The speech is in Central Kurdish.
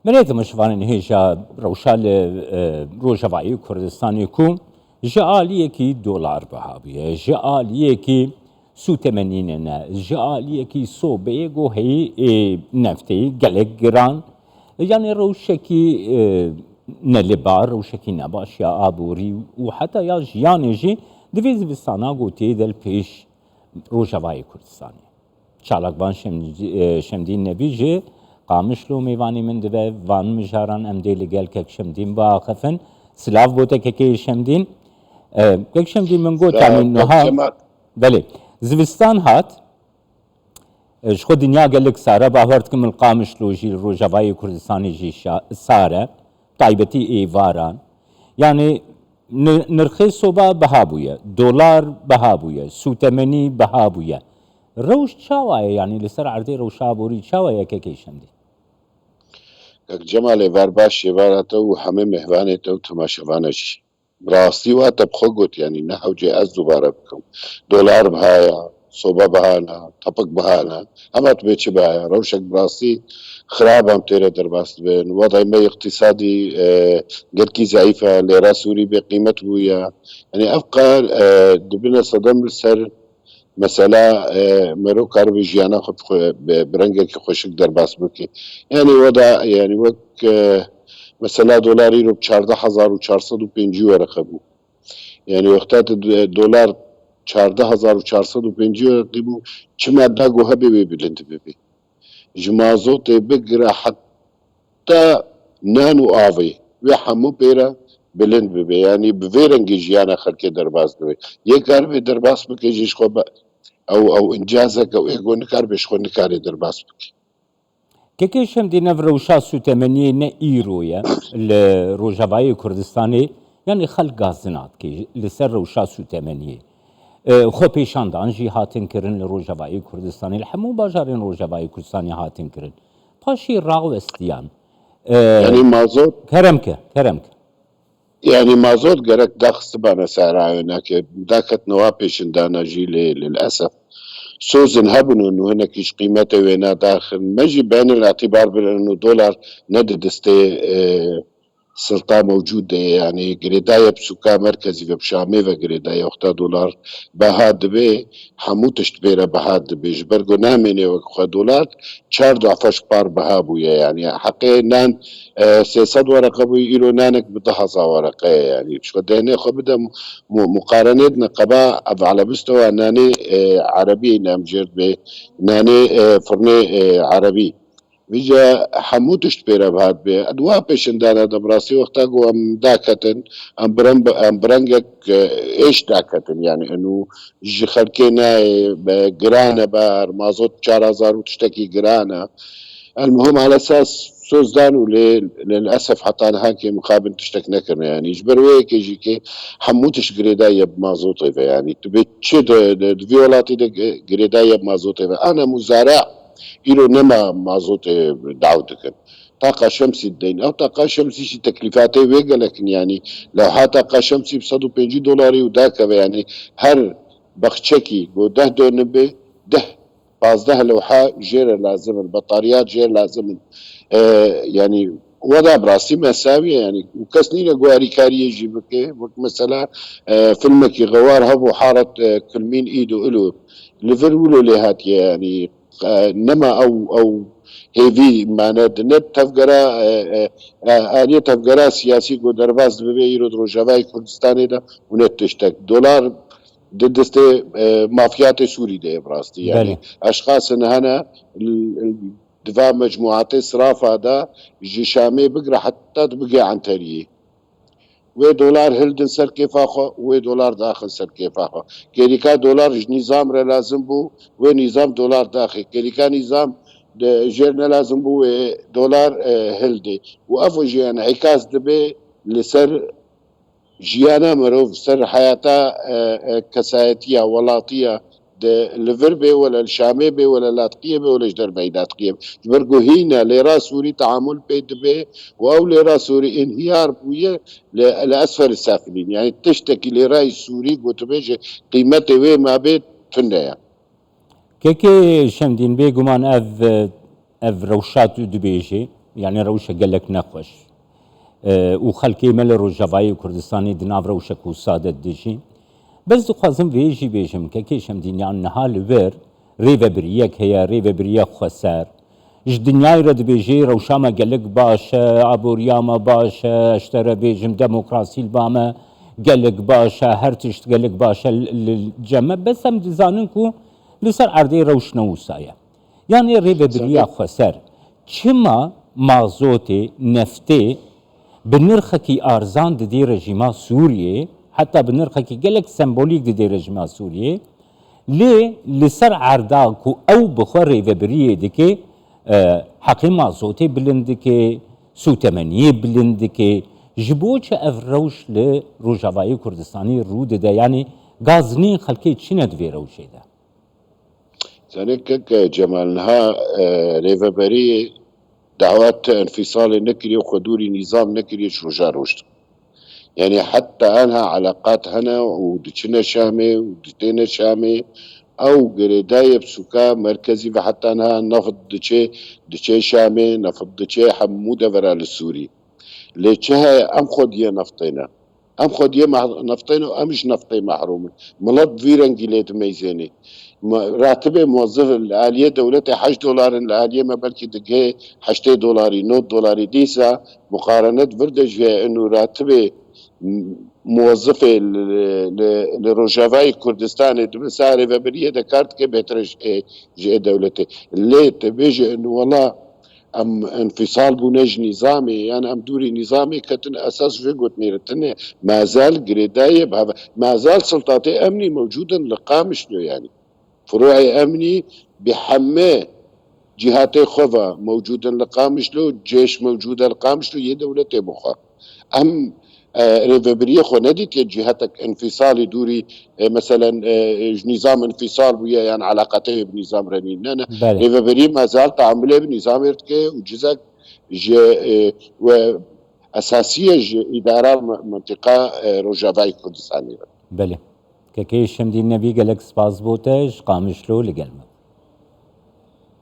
مريت مشوان هيجا روشال روجاوایی کردستانی کو جالیه کی دلار بهابیه جالیه کی سوتمنین نه جالیه کی صوبه گو هی نفتی گلگ گران يعني روشكي نلبار روشكي نباش يا ابوري وحتى يا جيانجي دفيز بستانا قوتي دل بيش روجاوایی كردستاني شالك بان شمدين نبيجي قامشلو میوانی من دبه وان مجاران ام دیلی گل که شمدین با آخفن سلاف بوده که شمدین که شمدین من گو تامین نها بله زوستان هات شخو دنیا گلک ساره باورد که من قامشلو جی روجاوایی کردستانی جی ساره طایبتی ایواران یعنی نرخی صوبا بها بویه دلار بها بویه سوتمنی بها بویه روش چاوایه یعنی لسر عرضی روشا بوری چاوایه که شمدین جمال ورباش شوارته و همه مهوانته و تماشوانش براستی و تبخو گوت یعنی نه حوجه از دوباره بکم دلار بهایا صوبه بهانا طبق بهانا همه تبه چه بهایا روشک براستی خراب هم تیره در باست بین وضعی ما اقتصادی گرکی ضعیفه لیره سوری به قیمت بویا یعنی افقا دبنا صدم لسر مثلا مرو کار به جیانا خود برنگه که خوشک در باس بکی یعنی وضع یعنی وک مثلا دلاری رو 14450 ورقه بو یعنی وقتات دلار 14450 ورقه بو چه ماده گوه بی بلند بی جمازوت بگره حتی نانو آوی و همو پیرا بلند بی یعنی بویرنگی جیانا خلکه در باس بی یک کار به در باس بکی جیش خوب او انجازك او ايغو نكار بشخو نكاري در باس بكي كيكي شمدي نفروشا سوتمني نا ايرويا لروجاوایی كردستاني يعني خلق غازنات كي لسر روشا سوتمني خو پیشاندان جي هاتن كرن لروجاوایی كردستاني الحمو باجارين روجاوایی كردستاني هاتن كرن پاشي راغو استيان يعني مازوت كرمك يعني مازوت جرك دخس بانا سعراينا كي داكت نوا پیشندانا جي للأسف سوزن هبنو انه هناك قيمته وينا داخل مجي بين الاعتبار بانه دولار ند دستي سلطة موجودة يعني قريداية بسوكا مركزي وبشامي وقريداية وقتا دولار بهاد بي حموتش تبيرا بهاد بي جبرقو ناميني وقتا دولار 4 ضعفش بار بهابويا يعني حقي نان 300 ورقة بي إلو نانك بدهزا ورقة يعني شو دهني خو بدا مقارنتنا قبا على مستوى ناني عربي نام جرد بي ناني فرني عربي ویجا حموتش پیرا بهاد به ادوا پیشندانا دبراسی وقتا گو ام داکتن ام برنگك ايش داكتن يعني انه جي خلكينا جرانا بار مازوت 4000 وتشتكي جرانا المهم على اساس سوزدانو للاسف حتى انا هاكي مقابل تشتك نكرنا يعني جبروي كي جيكي حموتش جريدايا بمازوت يعني تبي تشد فيولاتي جريدايا بمازوت انا مزارع إلو نما مازوت دعوتك طاقة شمسي الدين أو طاقة شمسي شي تكلفاتي ويقا لكن يعني لو ها طاقة شمسي $150 وداك يعني هر بخشكي و ده دو نبي ده 15 لوحة جير لازم البطاريات جير لازم يعني وضع براسي مساوية يعني وكسنين قواري كاري يجي بكي مثلا فيلمك غوار هبو حارة كل مين ايدو الو ليفر ولو لهات يعني نما او هيفي معناه نت تفقرا آلية تفقرا سياسي قو درباز ببي يرو روجاوایی كردستاني دا ونت تشتك دولار ضد مافيات سوري ده براستي يعني اشخاص هنا دفاع مجموعات صرافة دا جي شامي بقرا حتى تبقى عن تاريه $1 هلدن سر كيفاخو $1 داخل سر كيفاخو كيريكا دولار نظام را لازم بو ونظام دولار داخل كيريكا نظام جيرنا لازم بو $1 هلدي وافو جيانا عكاس دبي لسر جيانا مروف سر حياتا كسايتية ولاطية لفربي ولا الشامي بي ولا لاتقية بي ولا جدر بي لاتقية جبرقو هينا ليرا سوري تعامل بيد بي واو ليرا سوري انهيار بوية لأسفل السافلين يعني تشتكي ليرا سوري قوت بيجي قيمته وي ما بيت تنيا كيكي شمدين بي قمان اف روشات دبيجي يعني روشة قالك نخوش وخلقي مل روجاوایی کردستانی دناو روشک و ساده دیجی بس دخوازم ویجی بیجم که کشم دنیا نها لور ریو بریک هیا ریو بریک خسر اش دنیای رد بیجی روشاما قالك باشه عبوریاما باشه اشترى بیجم دموکراسی البامه قالك باشه هر تشت قالك باشه الجمع بس هم دزانن کو لسر عرضی روش نوسایه يعني ريبه بريا خسر كما مازوتي نفتي بنرخكي ارزان دي رجيما سوريا حتى بنرخكي قالك سمبوليك دي رجيما سوريا ليه لسر عرداكو او بخور ريبه بريا ديكي حقي مازوتي بلندكي سو 80 بلندكي جبوش افروش لروجاوایی كردستاني رود ده يعني غازنين خلقي تشيند في روشي ده ذلك جمال نها ريفابري دعوات انفصال نكري وخدوري نظام نكري شرجا رشد يعني حتى انها علاقات هنا ودشنا شامي ودتينا شامي او قريداية بسوكا مركزي وحتى انها نفض دشي شامي نفض دشي حمودة ورا للسوري ليشها ام خدية نفطينا ام خدية نفطينا وامش نفطي محرومة ملط فيران جيليت ميزاني راتبه موظف العالية دولتي $8 العالية ما بلكي دقه $8 $9 ديسا مقارنة فردج فيها انه راتبه موظفة لروجاوایی كردستان بسعر فبرية دكارت كي بيترش جي دولتي اللي تبيجي انه والله ام انفصال بونج نظامي يعني ام دوري نظامي كتن اساس في قلت ميرتني ما زال قريداية ما زال سلطاتي امني موجودا لقامش يعني فروعي امني بحماه جهاتي خفا موجودا لقامشلو جيش موجودا لقامشلو هي دولتي مخا ام ريفابريه خو نديت جهتك انفصالي دوري مثلا نظام انفصال ويا يعني علاقته بنظام رنين انا ريفابريه ما زال تعامله بنظام ارتكي وجزء اساسيه اداره منطقه روجاوایی كردستاني بله که شمدین نبی گلک سپاس بوتش قامشلو لگلمه